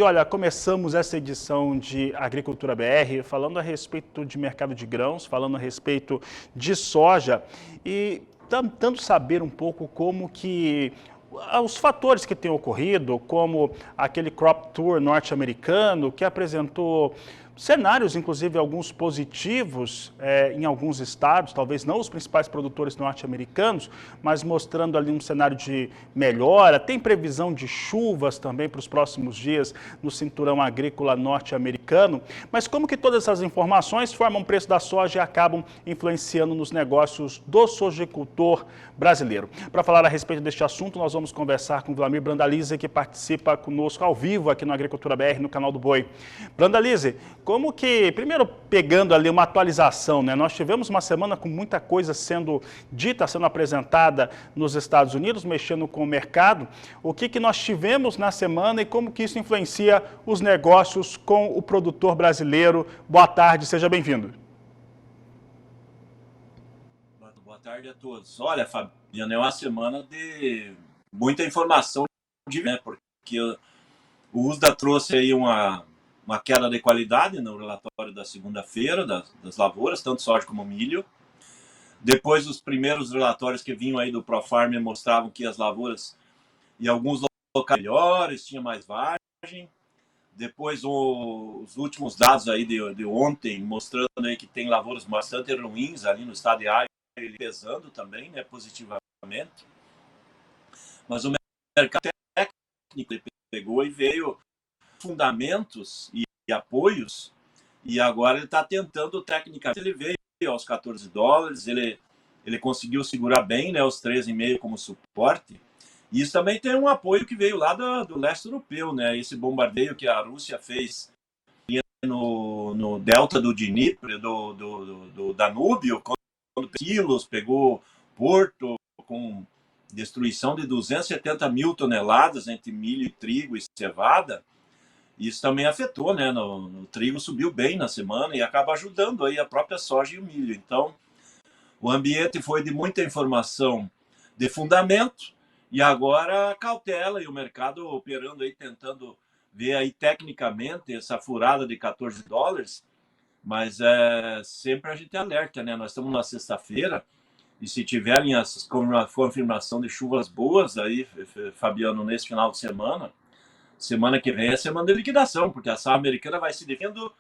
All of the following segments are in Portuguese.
E olha, começamos essa edição de Agricultura BR falando a respeito de mercado de grãos, falando a respeito de soja e tentando saber um pouco como que os fatores que têm ocorrido, como aquele Crop Tour norte-americano que apresentou cenários, inclusive alguns positivos em alguns estados, talvez não os principais produtores norte-americanos, mas mostrando ali um cenário de melhora. Tem previsão de chuvas também para os próximos dias no cinturão agrícola norte-americano. Mas como que todas essas informações formam o preço da soja e acabam influenciando nos negócios do sojicultor brasileiro? Para falar a respeito deste assunto, nós vamos conversar com o Vlamir Brandalize, que participa conosco ao vivo aqui no Agricultura BR, no canal do Boi. Brandalize, como que, primeiro pegando ali uma atualização, né? Nós tivemos uma semana com muita coisa sendo dita, sendo apresentada nos Estados Unidos, mexendo com o mercado. O que nós tivemos na semana e como que isso influencia os negócios com o produtor brasileiro? Boa tarde, seja bem-vindo. Boa tarde a todos. Olha, Fabiano, é uma semana de muita informação, né? Porque o USDA trouxe aí uma queda de qualidade no relatório da segunda-feira das lavouras, tanto soja como milho. Depois, os primeiros relatórios que vinham aí do ProFarmer mostravam que as lavouras em alguns locais melhores, tinha mais vagem. Depois, os últimos dados aí de ontem, mostrando aí que tem lavouras bastante ruins ali no estado de Iowa, ele pesando também, né, positivamente. Mas o mercado técnico ele pegou e veio fundamentos e apoios, e agora ele está tentando tecnicamente, ele veio aos $14, ele conseguiu segurar bem, né, os 13,5 como suporte. E isso também tem um apoio que veio lá do leste europeu, né, esse bombardeio que a Rússia fez no delta do Dnipro, do Danúbio, quando quilos, pegou Porto com destruição de 270 mil toneladas entre milho, trigo e cevada. Isso também afetou, né? No trigo subiu bem na semana e acaba ajudando aí a própria soja e o milho. Então, o ambiente foi de muita informação de fundamento e agora cautela e o mercado operando aí, tentando ver aí tecnicamente essa furada de $14, mas sempre a gente alerta, né? Nós estamos na sexta-feira e se tiverem essa confirmação de chuvas boas aí, Fabiano, nesse final de semana que vem é semana de liquidação, porque a safra americana vai se defendendo,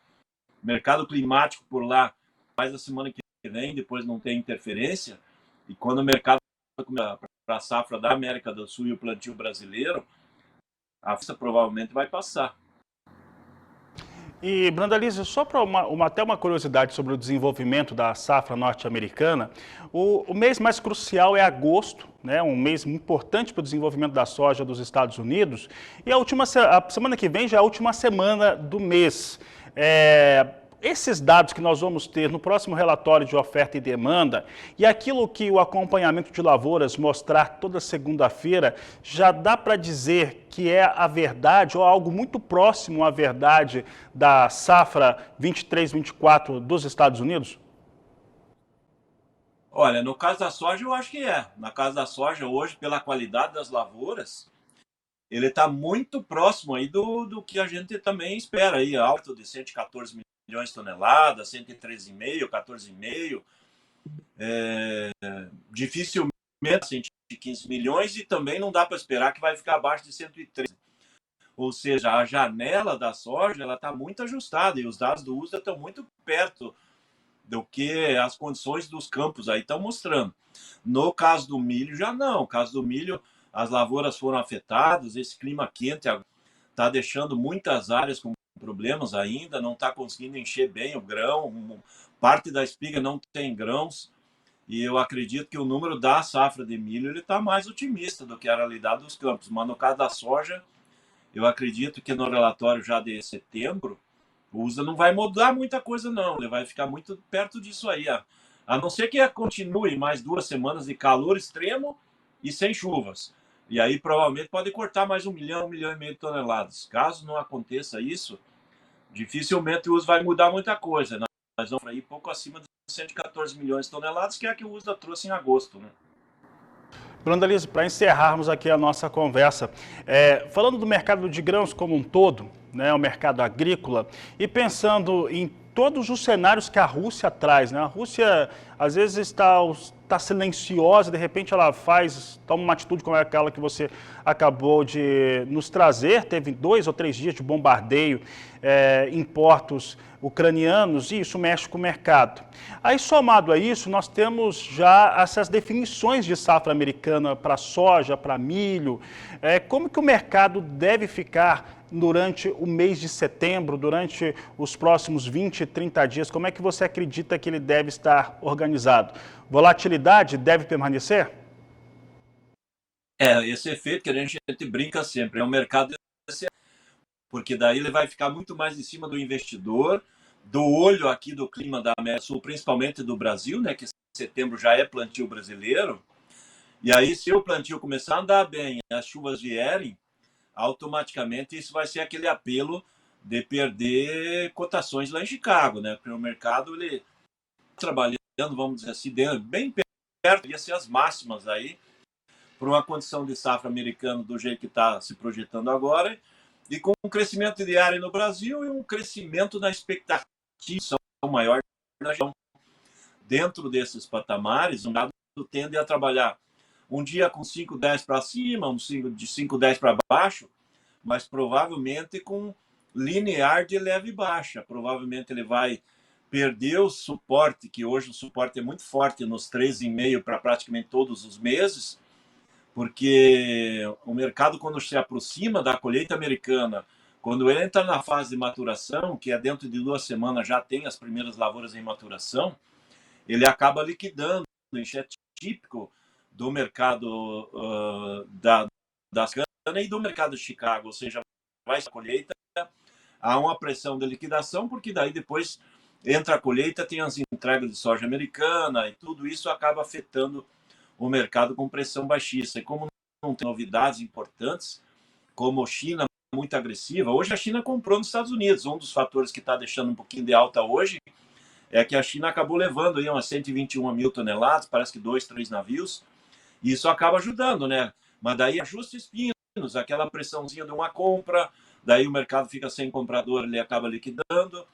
mercado climático por lá faz a semana que vem, depois não tem interferência, e quando o mercado para a safra da América do Sul e o plantio brasileiro, a força provavelmente vai passar. E, Brandalize, só para até uma curiosidade sobre o desenvolvimento da safra norte-americana, o mês mais crucial é agosto, né, um mês importante para o desenvolvimento da soja dos Estados Unidos, e a semana que vem já é a última semana do mês. Esses dados que nós vamos ter no próximo relatório de oferta e demanda e aquilo que o acompanhamento de lavouras mostrar toda segunda-feira, já dá para dizer que é a verdade ou algo muito próximo à verdade da safra 23-24 dos Estados Unidos? Olha, no caso da soja eu acho que é. Na caso da soja hoje, pela qualidade das lavouras, ele está muito próximo aí do que a gente também espera aí, alto de 114 milhões de toneladas, 113,5, 14,5, dificilmente 115 milhões e também não dá para esperar que vai ficar abaixo de 113. Ou seja, a janela da soja ela está muito ajustada e os dados do USDA estão muito perto do que as condições dos campos aí estão mostrando. No caso do milho, já não. No caso do milho, as lavouras foram afetadas, esse clima quente está deixando muitas áreas com problemas ainda, não está conseguindo encher bem o grão, parte da espiga não tem grãos, e eu acredito que o número da safra de milho está mais otimista do que a realidade dos campos. Mas no caso da soja, eu acredito que no relatório já de setembro, o USDA não vai mudar muita coisa não, ele vai ficar muito perto disso aí, a não ser que continue mais 2 semanas de calor extremo e sem chuvas. E aí provavelmente pode cortar mais 1 milhão, 1,5 milhão de toneladas. Caso não aconteça isso, dificilmente o USDA vai mudar muita coisa. Nós vamos ir pouco acima de 114 milhões de toneladas, que é a que o USDA trouxe em agosto, né? Brandalize, para encerrarmos aqui a nossa conversa, falando do mercado de grãos como um todo, né, o mercado agrícola, e pensando em todos os cenários que a Rússia traz, né? A Rússia às vezes está silenciosa, de repente ela toma uma atitude como aquela que você acabou de nos trazer, teve 2 ou 3 dias de bombardeio em portos ucranianos, e isso mexe com o mercado. Aí, somado a isso, nós temos já essas definições de safra americana para soja, para milho. Como que o mercado deve ficar durante o mês de setembro, durante os próximos 20, 30 dias? Como é que você acredita que ele deve estar organizado? Volatilidade deve permanecer? Esse efeito que a gente brinca sempre, é um mercado, porque daí ele vai ficar muito mais em cima do investidor, do olho aqui do clima da América do Sul, principalmente do Brasil, né, que setembro já é plantio brasileiro, e aí se o plantio começar a andar bem, as chuvas vierem, automaticamente isso vai ser aquele apelo de perder cotações lá em Chicago, né, porque o mercado, ele trabalhando, vamos dizer assim, bem perto, ia ser as máximas aí, por uma condição de safra americana do jeito que está se projetando agora, e com um crescimento de área no Brasil e um crescimento na expectativa maior da região. Dentro desses patamares, o mercado tende a trabalhar um dia com 5,10 para cima, de 5,10 para baixo, mas provavelmente com linear de leve baixa. Provavelmente ele vai perder o suporte, que hoje o suporte é muito forte nos 13,5 para praticamente todos os meses, porque o mercado, quando se aproxima da colheita americana, quando ele entra na fase de maturação, que é dentro de 2 semanas já tem as primeiras lavouras em maturação, ele acaba liquidando. Isso é típico do mercado das canas e do mercado de Chicago, ou seja, vai a colheita, há uma pressão de liquidação, porque daí depois entra a colheita, tem as entregas de soja americana e tudo isso acaba afetando o mercado com pressão baixista. E como não tem novidades importantes, como China muito agressiva, hoje a China comprou nos Estados Unidos. Um dos fatores que está deixando um pouquinho de alta hoje é que a China acabou levando aí umas 121 mil toneladas, parece que 2, 3 navios, e isso acaba ajudando, né? Mas daí ajustes finos, aquela pressãozinha de uma compra, daí o mercado fica sem comprador, ele acaba liquidando.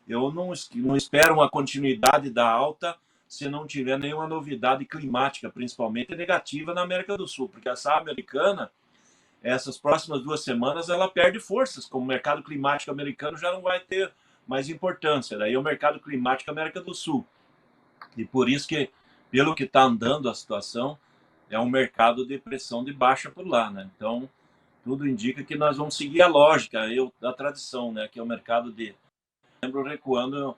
Eu não espero uma continuidade da alta se não tiver nenhuma novidade climática, principalmente negativa na América do Sul, porque a safra americana, essas próximas 2 semanas, ela perde forças, como o mercado climático americano já não vai ter mais importância. Daí é o mercado climático América do Sul. E por isso que, pelo que está andando a situação, é um mercado de pressão de baixa por lá, né? Então, tudo indica que nós vamos seguir a lógica, da tradição, né? Que é o mercado de setembro recuando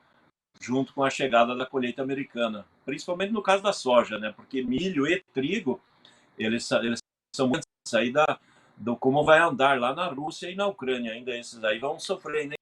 junto com a chegada da colheita americana, principalmente no caso da soja, né? Porque milho e trigo, eles são muito aí do como vai andar lá na Rússia e na Ucrânia. Ainda esses aí vão sofrer, né?